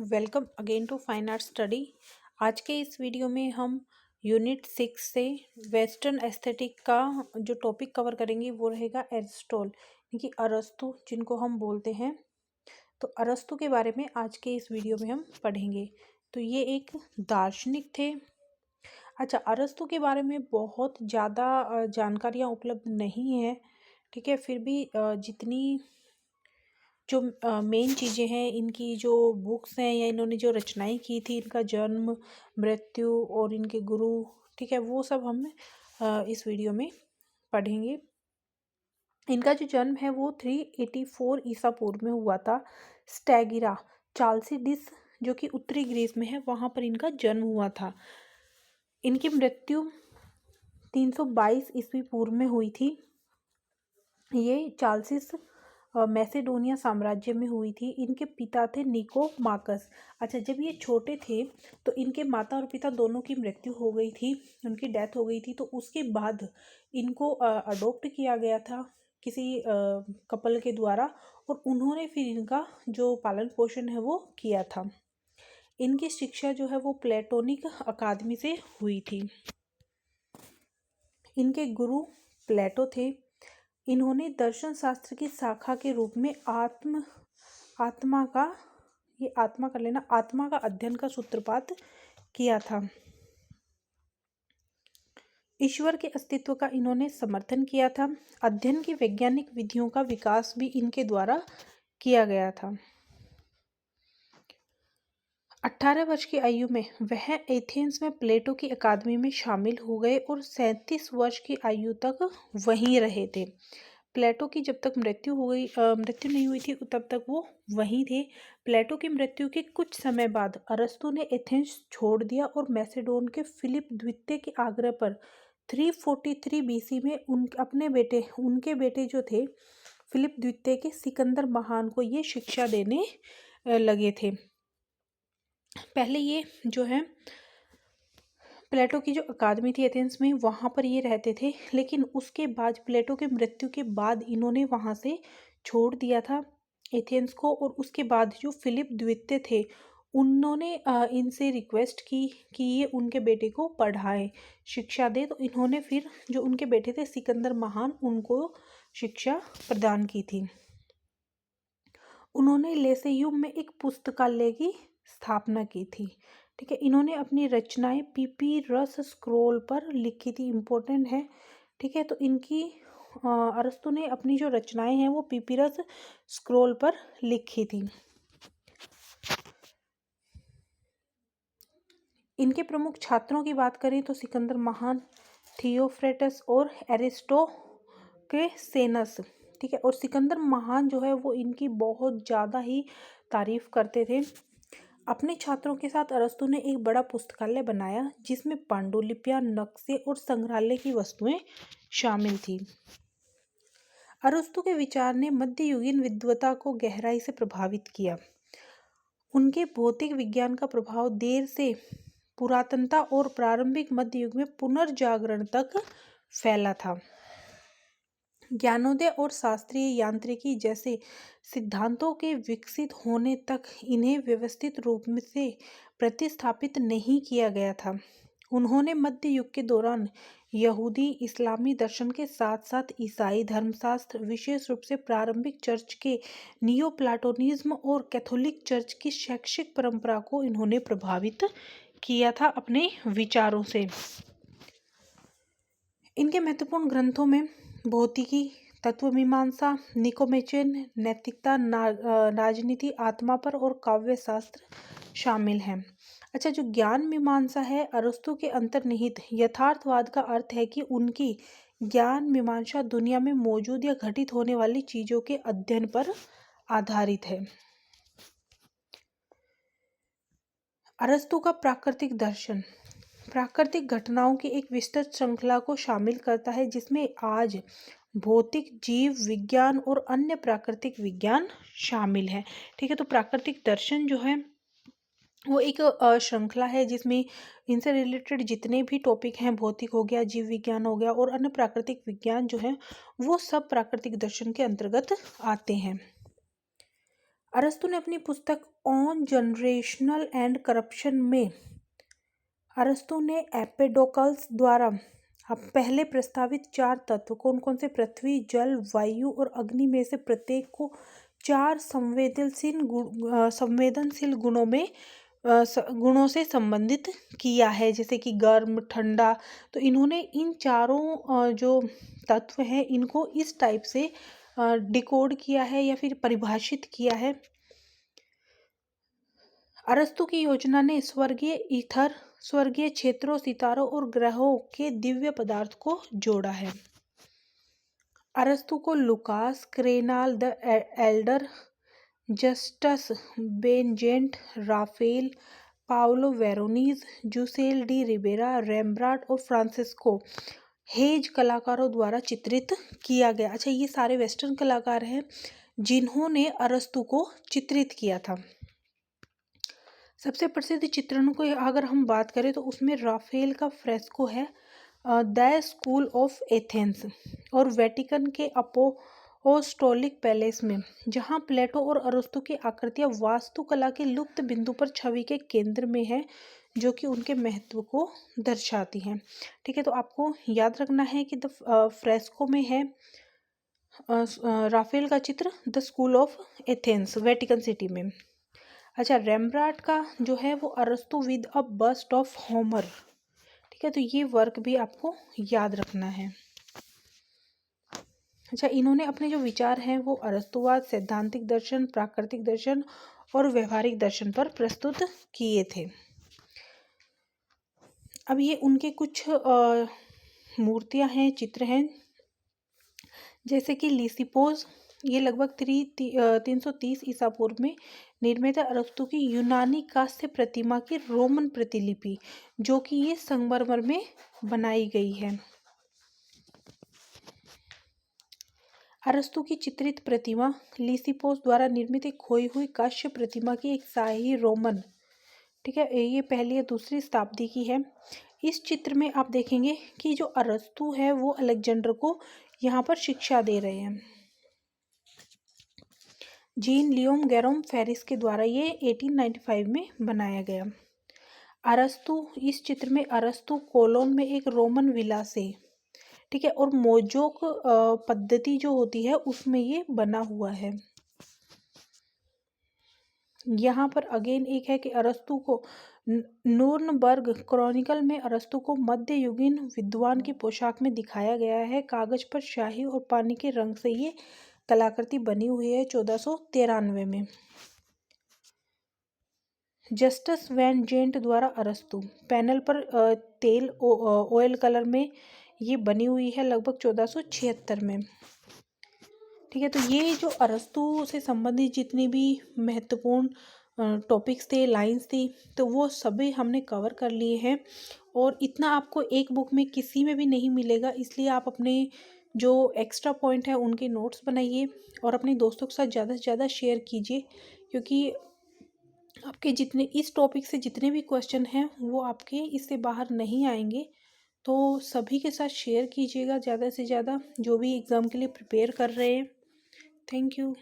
Welcome again to fine art study. आज के इस वीडियो में हम यूनिट 6 से वेस्टर्न एस्थेटिक का जो टॉपिक कवर करेंगे वो रहेगा एरिस्टोटल यानी कि अरस्तु जिनको हम बोलते हैं। तो अरस्तु के बारे में आज के इस वीडियो में हम पढ़ेंगे। तो ये एक दार्शनिक थे। अच्छा, अरस्तु के बारे में बहुत ज़्यादा जानकारियाँ उपलब्ध नहीं है, ठीक है। फिर भी जितनी जो मेन चीज़ें हैं, इनकी जो बुक्स हैं या इन्होंने जो रचनाएं की थी, इनका जन्म, मृत्यु और इनके गुरु, ठीक है, वो सब हम इस वीडियो में पढ़ेंगे। इनका जो जन्म है वो 384 ईसा पूर्व में हुआ था। स्टैगिरा चाल्सिडिस जो कि उत्तरी ग्रीस में है, वहाँ पर इनका जन्म हुआ था। इनकी मृत्यु 322 ईस्वी पूर्व में हुई थी। ये चाल्सिस मैसेडोनिया साम्राज्य में हुई थी। इनके पिता थे निकोमाकस। अच्छा, जब ये छोटे थे तो इनके माता और पिता दोनों की मृत्यु हो गई थी, उनकी डेथ हो गई थी। तो उसके बाद इनको अडॉप्ट किया गया था किसी कपल के द्वारा, और उन्होंने फिर इनका जो पालन पोषण है वो किया था। इनकी शिक्षा जो है वो प्लेटोनिक अकादमी से हुई थी। इनके गुरु प्लेटो थे। इन्होंने दर्शन शास्त्र की शाखा के रूप में आत्मा का अध्ययन का सूत्रपात किया था। ईश्वर के अस्तित्व का इन्होंने समर्थन किया था। अध्ययन की वैज्ञानिक विधियों का विकास भी इनके द्वारा किया गया था। 18 वर्ष की आयु में वह एथेंस में प्लेटो की अकादमी में शामिल हो गए और 37 वर्ष की आयु तक वहीं रहे थे। प्लेटो की जब तक मृत्यु नहीं हुई थी तब तक वो वहीं थे। प्लेटो की मृत्यु के कुछ समय बाद अरस्तु ने एथेंस छोड़ दिया और मैसेडोन के फिलिप द्वितीय के आग्रह पर 343 बीसी में उनके बेटे जो थे फिलिप द्वितीय के सिकंदर महान को ये शिक्षा देने लगे थे। पहले ये जो है प्लेटो की जो अकादमी थी एथेंस में, वहाँ पर ये रहते थे, लेकिन उसके बाद प्लेटो के मृत्यु के बाद इन्होंने वहाँ से छोड़ दिया था एथेंस को। और उसके बाद जो फिलिप द्वितीय थे उन्होंने इनसे रिक्वेस्ट की कि ये उनके बेटे को पढ़ाएं, शिक्षा दे। तो इन्होंने फिर जो उनके बेटे थे सिकंदर महान, उनको शिक्षा प्रदान की थी। उन्होंने लेसेयुम में एक पुस्तकालय की स्थापना की थी, ठीक है। इन्होंने अपनी रचनाएं पीपीरस स्क्रोल पर लिखी थी, इम्पोर्टेंट है, ठीक है। तो इनकी अरस्तु ने अपनी जो रचनाएं हैं वो पीपीरस स्क्रोल पर लिखी थी। इनके प्रमुख छात्रों की बात करें तो सिकंदर महान, थियोफ्रेटस और एरिस्टोक्लेसेनस, ठीक है। और सिकंदर महान जो है वो इनकी बहुत ज़्यादा ही तारीफ करते थे। अपने छात्रों के साथ अरस्तु ने एक बड़ा पुस्तकालय बनाया जिसमें पांडुलिपियां, नक्शे और संग्रहालय की वस्तुएं शामिल थी। अरस्तु के विचार ने मध्ययुगीन विद्वता को गहराई से प्रभावित किया। उनके भौतिक विज्ञान का प्रभाव देर से पुरातनता और प्रारंभिक मध्ययुग में पुनर्जागरण तक फैला था। ज्ञानोदय और शास्त्रीय यांत्रिकी जैसे सिद्धांतों के विकसित होने तक इन्हें व्यवस्थित रूप से प्रतिस्थापित नहीं किया गया था। उन्होंने मध्य युग के दौरान यहूदी इस्लामी दर्शन के साथ साथ ईसाई धर्मशास्त्र, विशेष रूप से प्रारंभिक चर्च के नियोप्लाटोनिज्म और कैथोलिक चर्च की शैक्षिक परंपरा को इन्होंने प्रभावित किया था अपने विचारों से। इनके महत्वपूर्ण ग्रंथों में भौतिकी, तत्वमीमांसा, निकोमेचेन, नैतिकता, राजनीति, आत्मा पर और काव्य शास्त्र शामिल हैं। अच्छा, जो ज्ञान मीमांसा है, अरस्तु के अंतर्निहित यथार्थवाद का अर्थ है कि उनकी ज्ञान मीमांसा दुनिया में मौजूद या घटित होने वाली चीजों के अध्ययन पर आधारित है। अरस्तु का प्राकृतिक दर्शन प्राकृतिक घटनाओं की एक विस्तृत श्रृंखला को शामिल करता है जिसमें आज भौतिक, जीव विज्ञान और अन्य प्राकृतिक विज्ञान शामिल है, ठीक है। तो प्राकृतिक दर्शन जो है वो एक श्रृंखला है जिसमें इनसे रिलेटेड जितने भी टॉपिक हैं, भौतिक हो गया, जीव विज्ञान हो गया और अन्य प्राकृतिक विज्ञान जो है वो सब प्राकृतिक दर्शन के अंतर्गत आते हैं। अरस्तु ने अपनी पुस्तक ऑन जनरेशनल एंड करप्शन में अरस्तु ने एम्पेडोकल्स द्वारा अब पहले प्रस्तावित 4 तत्व कौन कौन से पृथ्वी, जल, वायु और अग्नि में से प्रत्येक को 4 संवेदनशील गुणों से संबंधित किया है, जैसे कि गर्म, ठंडा। तो इन्होंने इन चारों जो तत्व हैं इनको इस टाइप से डिकोड किया है या फिर परिभाषित किया है। अरस्तु की योजना ने स्वर्गीय ईथर, स्वर्गीय क्षेत्रों, सितारों और ग्रहों के दिव्य पदार्थ को जोड़ा है। अरस्तु को Lucas Cranach the Elder, Justus बेनजेंट, Raphael, Paolo Veronese, Jusepe de Ribera, Rembrandt और फ्रांसिस्को हेज कलाकारों द्वारा चित्रित किया गया। अच्छा, ये सारे वेस्टर्न कलाकार हैं जिन्होंने अरस्तु को चित्रित किया था। सबसे प्रसिद्ध चित्रणों को अगर हम बात करें तो उसमें राफेल का फ्रेस्को है द स्कूल ऑफ एथेंस और वेटिकन के अपोस्टोलिक पैलेस में, जहां प्लेटो और अरस्तु की आकृतियां वास्तुकला के लुप्त बिंदु पर छवि के केंद्र में है, जो कि उनके महत्व को दर्शाती हैं। ठीक है, तो आपको याद रखना है कि द फ्रेस्को में है राफेल का चित्र the school of Athens Vatican City में। अच्छा, रेम्ब्रांड का जो है वो अरस्तु with a bust of Homer. ठीक है, तो ये वर्क भी आपको याद रखना है। अच्छा, इन्होंने अपने जो विचार हैं वो अरस्तुवाद, सैद्धांतिक दर्शन, प्राकृतिक दर्शन और व्यवहारिक दर्शन पर प्रस्तुत किए थे। अब ये उनके कुछ मूर्तियां हैं, चित्र हैं, जैसे कि लिसिपोस, ये लगभग 330 ईसा पूर्व में निर्मित अरस्तु की यूनानी कांस्य प्रतिमा की रोमन प्रतिलिपि, जो कि ये संगमरमर में बनाई गई है। अरस्तु की चित्रित प्रतिमा लिसिपोस द्वारा निर्मित एक खोई हुई कांस्य प्रतिमा की एक शाही रोमन, ठीक है, ये पहली या दूसरी शताब्दी की है। इस चित्र में आप देखेंगे कि जो अरस्तु है वो अलेक्जेंडर को यहाँ पर शिक्षा दे रहे हैं। जीन लियोम गैरोम फेरिस के द्वारा ये 1895 में बनाया गया। अरस्तु, इस चित्र में अरस्तु कोलोन में एक रोमन विला से, ठीक है, और मोजोक पद्धति जो होती है उसमें ये बना हुआ है। यहाँ पर अगेन एक है कि अरस्तु को नूर्नबर्ग क्रॉनिकल में अरस्तु को मध्ययुगीन विद्वान की पोशाक में दिखाया गया है। कागज पर शाही और पानी के रंग से ये कलाकृति बनी हुई है 1493 में। जस्टस वैन जेंट द्वारा अरस्तु पैनल पर तेल ऑयल कलर में ये बनी हुई है लगभग 1476 में। ठीक है, तो ये जो अरस्तु से संबंधित जितनी भी महत्वपूर्ण टॉपिक्स थे, लाइंस थी, तो वो सभी हमने कवर कर लिए हैं। और इतना आपको एक बुक में किसी में भी नहीं मिलेगा, इसलिए आप अपने जो एक्स्ट्रा पॉइंट है उनके नोट्स बनाइए और अपने दोस्तों के साथ ज़्यादा से ज़्यादा शेयर कीजिए, क्योंकि आपके जितने इस टॉपिक से जितने भी क्वेश्चन हैं वो आपके इससे बाहर नहीं आएंगे। तो सभी के साथ शेयर कीजिएगा ज़्यादा से ज़्यादा, जो भी एग्ज़ाम के लिए प्रिपेयर कर रहे हैं। Thank you.